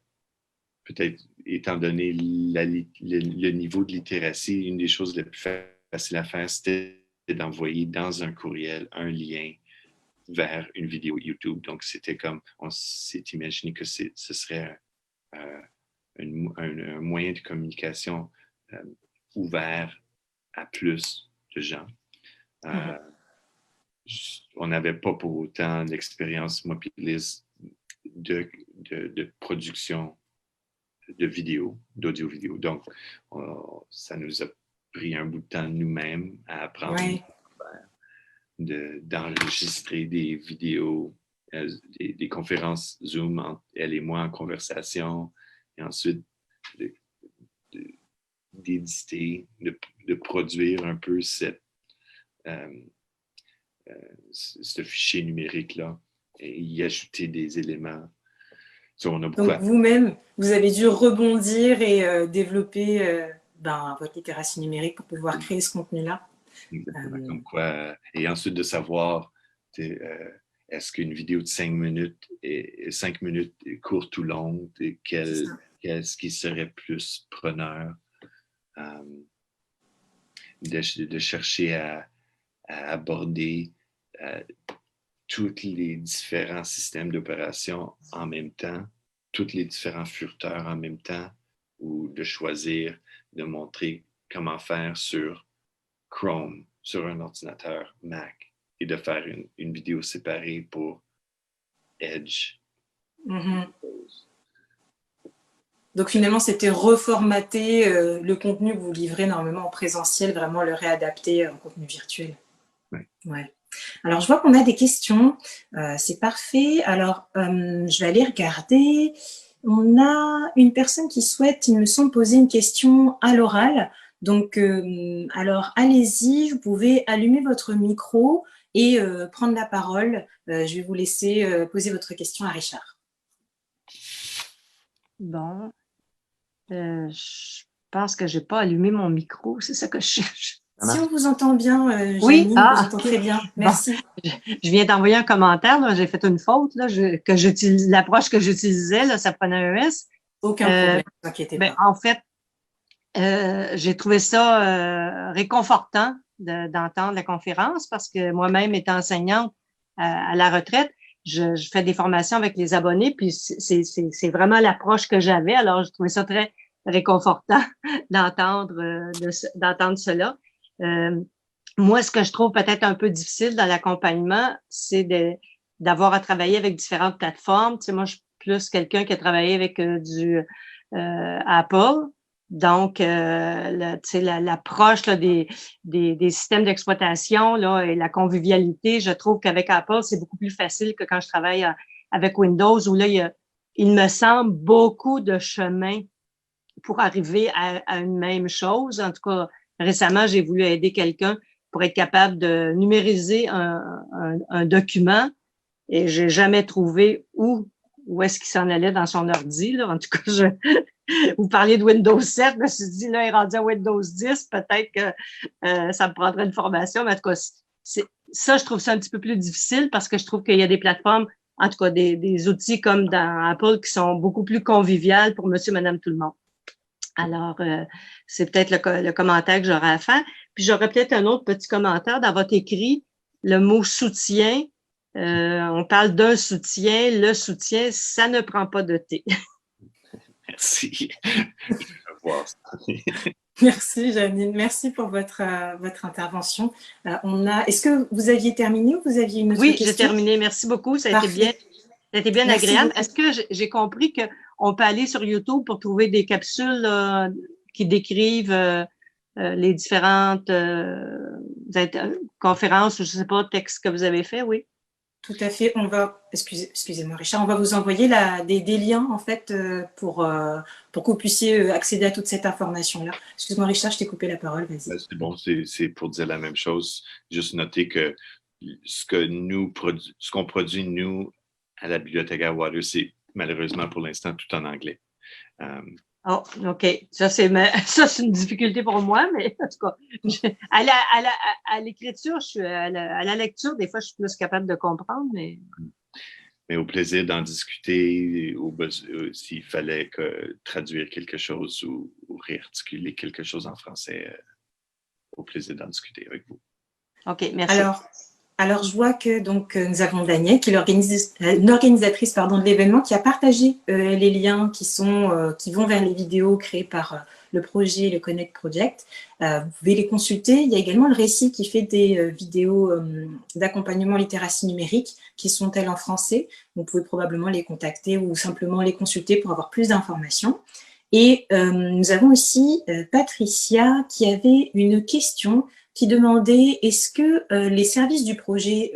peut-être, étant donné le niveau de littératie, une des choses les plus faciles à faire, c'était d'envoyer dans un courriel un lien vers une vidéo YouTube. Donc, c'était comme, on s'est imaginé que ce serait un moyen de communication ouvert à plus de gens. On n'avait pas pour autant l'expérience, moi et Liz, de production de vidéos, d'audio-vidéo. Donc, ça nous a pris un bout de temps nous-mêmes à apprendre d'enregistrer des vidéos, des conférences Zoom entre elle et moi en conversation, et ensuite d'éditer, de produire un peu ce fichier numérique-là et y ajouter des éléments. Donc vous-même, vous avez dû rebondir et développer votre littératie numérique pour pouvoir créer ce contenu-là. Comme quoi, et ensuite de savoir est-ce qu'une vidéo de 5 minutes est 5 minutes courte ou longue, qu'est-ce qui serait plus preneur, de chercher à aborder tous les différents systèmes d'opération en même temps, tous les différents furteurs en même temps, ou de choisir de montrer comment faire sur Chrome, sur un ordinateur Mac, et de faire une vidéo séparée pour Edge. Donc finalement, c'était reformater le contenu que vous livrez normalement en présentiel, vraiment le réadapter en contenu virtuel. Ouais. Alors, je vois qu'on a des questions. C'est parfait. Alors, je vais aller regarder. On a une personne qui souhaite, il me semble, poser une question à l'oral. Donc, alors, allez-y, vous pouvez allumer votre micro et prendre la parole. Je vais vous laisser poser votre question à Richard. Bon, je pense que je n'ai pas allumé mon micro, c'est ça que je cherche. Si on vous entend bien, Janine, oui, on vous entend très bien. Merci. Bon, je viens d'envoyer un commentaire, j'ai fait une faute, là, l'approche que j'utilisais, là, ça prenait un S. Aucun problème, ne t'inquiétez pas. En fait, j'ai trouvé ça réconfortant d'entendre la conférence parce que moi-même, étant enseignante à la retraite, je fais des formations avec les abonnés, puis c'est vraiment l'approche que j'avais. Alors, je trouvais ça très réconfortant d'entendre cela. Moi, ce que je trouve peut-être un peu difficile dans l'accompagnement, c'est d'avoir à travailler avec différentes plateformes. Tu sais, moi, je suis plus quelqu'un qui a travaillé avec du Apple. Donc, l'approche des systèmes d'exploitation là, et la convivialité, je trouve qu'avec Apple, c'est beaucoup plus facile que quand je travaille avec Windows, où là, il me semble beaucoup de chemin pour arriver à une même chose. En tout cas, récemment, j'ai voulu aider quelqu'un pour être capable de numériser un document et j'ai jamais trouvé où est-ce qu'il s'en allait dans son ordi. Là. En tout cas, vous parliez de Windows 7, je me suis dit, là, il est rendu à Windows 10, peut-être que ça me prendrait une formation, mais en tout cas, ça, je trouve ça un petit peu plus difficile parce que je trouve qu'il y a des plateformes, en tout cas des outils comme dans Apple qui sont beaucoup plus conviviales pour monsieur, madame, tout le monde. Alors, c'est peut-être le commentaire que j'aurais à faire. Puis, j'aurais peut-être un autre petit commentaire dans votre écrit, le mot soutien. On parle d'un soutien. Le soutien, ça ne prend pas de thé. Merci. Je vais voir ça. Merci, Janine. Merci pour votre intervention. Est-ce que vous aviez terminé ou vous aviez une autre question? Oui, j'ai terminé. Merci beaucoup. Ça a été bien agréable. Est-ce que j'ai compris qu'on peut aller sur YouTube pour trouver des capsules qui décrivent les différentes conférences ou je ne sais pas, textes que vous avez fait, oui? Tout à fait. Excusez-moi, Richard, on va vous envoyer des liens en fait pour que vous puissiez accéder à toute cette information-là. Excuse-moi, Richard, je t'ai coupé la parole. Vas-y. C'est bon, c'est pour dire la même chose. Juste noter que ce qu'on produit nous à la bibliothèque à Water, c'est malheureusement pour l'instant tout en anglais. Oh, OK. Ça, c'est une difficulté pour moi, mais en tout cas, à l'écriture, à la lecture, des fois, je suis plus capable de comprendre, mais. Mais au plaisir d'en discuter, s'il fallait traduire quelque chose ou réarticuler quelque chose en français, au plaisir d'en discuter avec vous. OK, merci. Alors, je vois que donc, nous avons Danielle, qui est l'organisatrice de l'événement, qui a partagé les liens qui vont vers les vidéos créées par le projet, le Connect Project. Vous pouvez les consulter. Il y a également le récit qui fait des vidéos d'accompagnement littératie numérique qui sont elles en français. Vous pouvez probablement les contacter ou simplement les consulter pour avoir plus d'informations. Et nous avons aussi Patricia qui avait une question qui demandait est-ce que les services du projet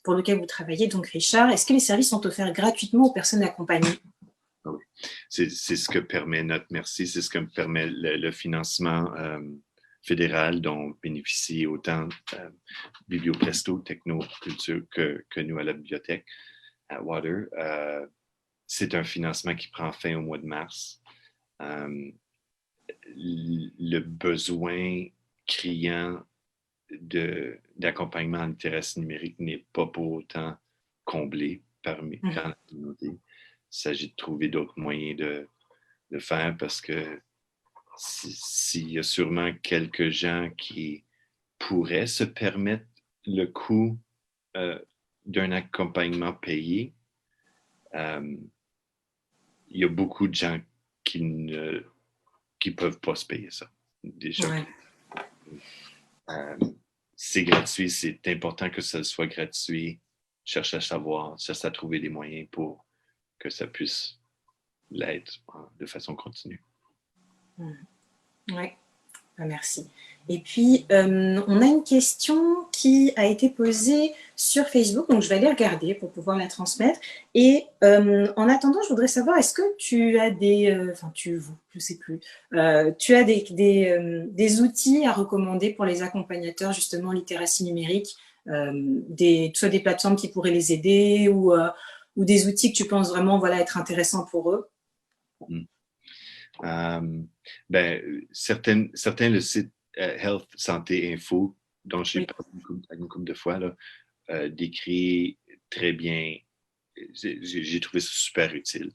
pour lequel vous travaillez, donc Richard, est-ce que les services sont offerts gratuitement aux personnes accompagnées? Oui. C'est ce que permet notre merci, c'est ce que permet le financement fédéral dont bénéficie autant Bibliopresto, Technoculture que nous à la bibliothèque, à Water. C'est un financement qui prend fin au mois de mars. Le besoin criant d'accompagnement en littératie numérique n'est pas pour autant comblé dans la communauté. Il s'agit de trouver d'autres moyens de faire parce que s'il y a sûrement quelques gens qui pourraient se permettre le coût d'un accompagnement payé, il y a beaucoup de gens qui ne peuvent pas se payer ça. Déjà. Ouais. C'est gratuit, c'est important que ça soit gratuit. Cherche à savoir, cherche à trouver des moyens pour que ça puisse l'être de façon continue. Oui, merci. Et puis, on a une question qui a été posée sur Facebook, donc je vais aller regarder pour pouvoir la transmettre. Et en attendant, je voudrais savoir, est-ce que tu as je sais plus, tu as des outils à recommander pour les accompagnateurs justement en littératie numérique, soit des plateformes qui pourraient les aider ou des outils que tu penses vraiment être intéressants pour eux? Certains, le site Health Santé Info, dont j'ai parlé une couple de fois, là, décrit très bien. J'ai trouvé ça super utile,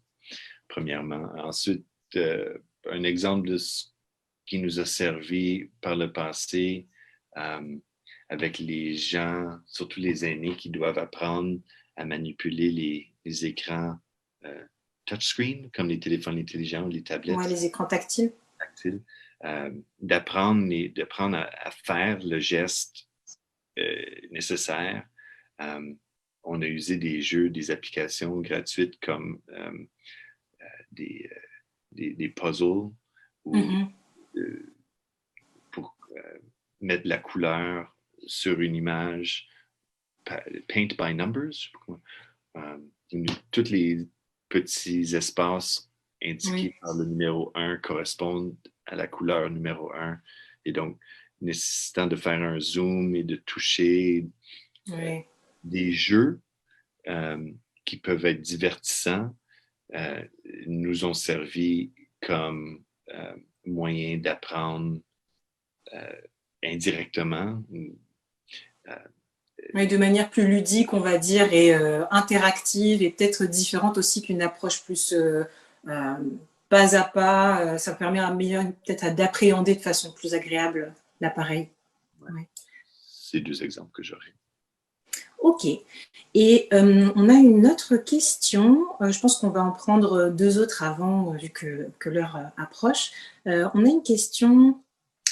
premièrement. Ensuite, un exemple de ce qui nous a servi par le passé avec les gens, surtout les aînés, qui doivent apprendre à manipuler les écrans touchscreen, comme les téléphones intelligents ou les tablettes. Oui, les écrans tactiles. D'apprendre à faire le geste nécessaire. On a usé des jeux, des applications gratuites comme des puzzles pour mettre la couleur sur une image, paint by numbers, je sais pas comment. Tous les petits espaces indiqués par le numéro 1 correspondent à la couleur numéro 1. Et donc, nécessitant de faire un zoom et de toucher des jeux qui peuvent être divertissants, nous ont servi comme moyen d'apprendre indirectement. De manière plus ludique, on va dire, et interactive, et peut-être différente aussi qu'une approche plus pas à pas. Ça permet peut-être d'appréhender de façon plus agréable l'appareil. C'est deux exemples que j'aurais. Ok. Et on a une autre question. Je pense qu'on va en prendre deux autres avant, vu que l'heure approche. On a une question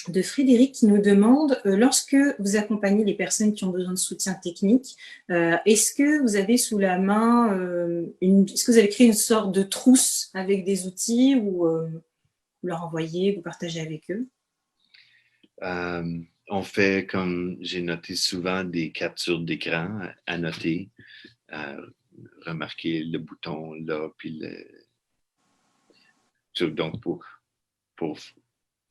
de Frédéric qui nous demande, lorsque vous accompagnez les personnes qui ont besoin de soutien technique, est-ce que vous avez sous la main, est-ce que vous avez créé une sorte de trousse avec des outils ou vous leur envoyez, vous partagez avec eux? On fait, comme j'ai noté souvent, des captures d'écran à noter, remarquer le bouton là, puis donc pour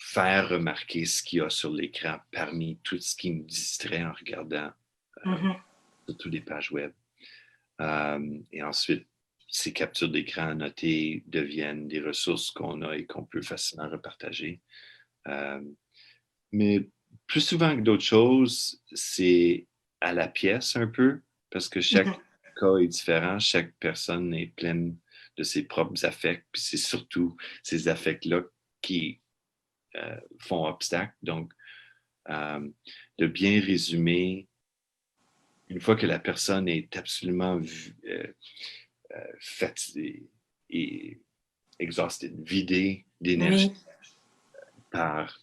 faire remarquer ce qu'il y a sur l'écran parmi tout ce qui me distrait en regardant surtout les pages web. Et ensuite, ces captures d'écran annotées deviennent des ressources qu'on a et qu'on peut facilement repartager. Mais plus souvent que d'autres choses, c'est à la pièce un peu, parce que chaque cas est différent. Chaque personne est pleine de ses propres affects. Puis c'est surtout ces affects-là qui font obstacle. Donc, de bien résumer, une fois que la personne est absolument fatiguée et exhaustée, vidée d'énergie par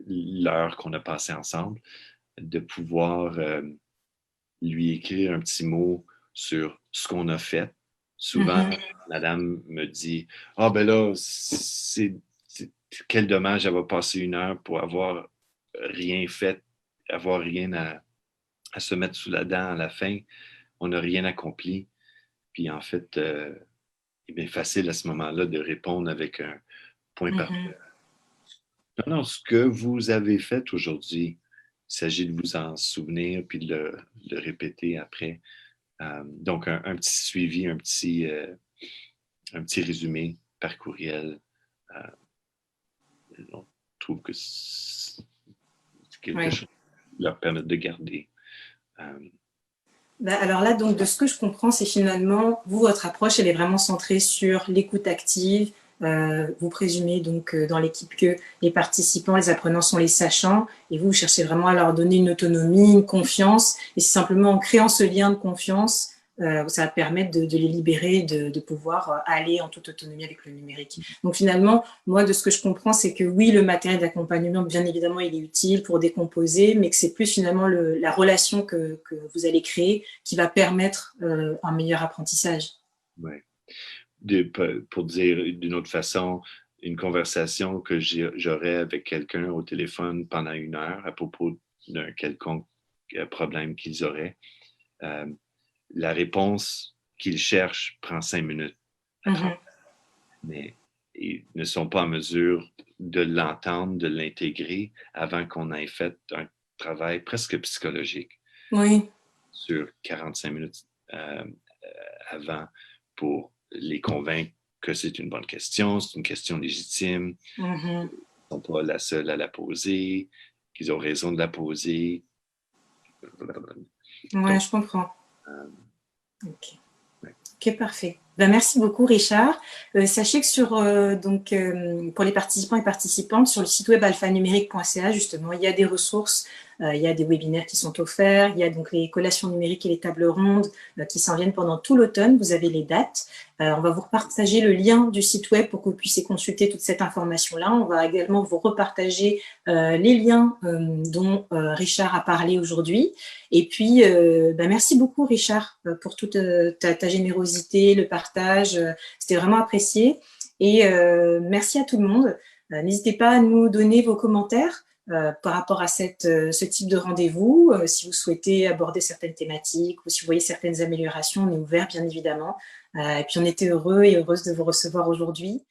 l'heure qu'on a passée ensemble, de pouvoir lui écrire un petit mot sur ce qu'on a fait. Souvent, madame me dit « Ah, ben là, quel dommage d'avoir passé 1 heure pour avoir rien fait, avoir rien à se mettre sous la dent à la fin. On n'a rien accompli. » Puis en fait, c'est bien facile à ce moment-là de répondre avec un point parfait. Non, ce que vous avez fait aujourd'hui, il s'agit de vous en souvenir puis de le répéter après. Donc, un petit suivi, un petit résumé par courriel. On trouve que c'est quelque chose qui leur permet de garder. Alors là, donc, de ce que je comprends, c'est finalement, vous, votre approche, elle est vraiment centrée sur l'écoute active. Vous présumez donc dans l'équipe que les participants, les apprenants sont les sachants, et vous cherchez vraiment à leur donner une autonomie, une confiance, et c'est simplement en créant ce lien de confiance, ça va permettre de les libérer, de pouvoir aller en toute autonomie avec le numérique. Donc finalement, moi, de ce que je comprends, c'est que oui, le matériel d'accompagnement, bien évidemment, il est utile pour décomposer, mais que c'est plus finalement la relation que vous allez créer qui va permettre un meilleur apprentissage. Oui. Pour dire d'une autre façon, une conversation que j'aurais avec quelqu'un au téléphone pendant 1 heure à propos d'un quelconque problème qu'ils auraient, la réponse qu'ils cherchent prend 5 minutes. Mais ils ne sont pas en mesure de l'entendre, de l'intégrer avant qu'on ait fait un travail presque psychologique sur 45 minutes avant pour les convaincre que c'est une bonne question, c'est une question légitime, qu'ils ne sont pas la seule à la poser, qu'ils ont raison de la poser. Oui, je comprends. Ok, parfait. Ben, merci beaucoup, Richard. Sachez que pour les participants et participantes, sur le site web alphanumérique.ca, justement, il y a des ressources, il y a des webinaires qui sont offerts, il y a donc les collations numériques et les tables rondes qui s'en viennent pendant tout l'automne. Vous avez les dates. On va vous repartager le lien du site web pour que vous puissiez consulter toute cette information-là. On va également vous repartager les liens dont Richard a parlé aujourd'hui. Et puis, merci beaucoup, Richard, pour toute ta générosité, le partage. C'était vraiment apprécié. Et merci à tout le monde. N'hésitez pas à nous donner vos commentaires par rapport à ce type de rendez-vous. Si vous souhaitez aborder certaines thématiques ou si vous voyez certaines améliorations, on est ouvert, bien évidemment. Et puis, on était heureux et heureuse de vous recevoir aujourd'hui.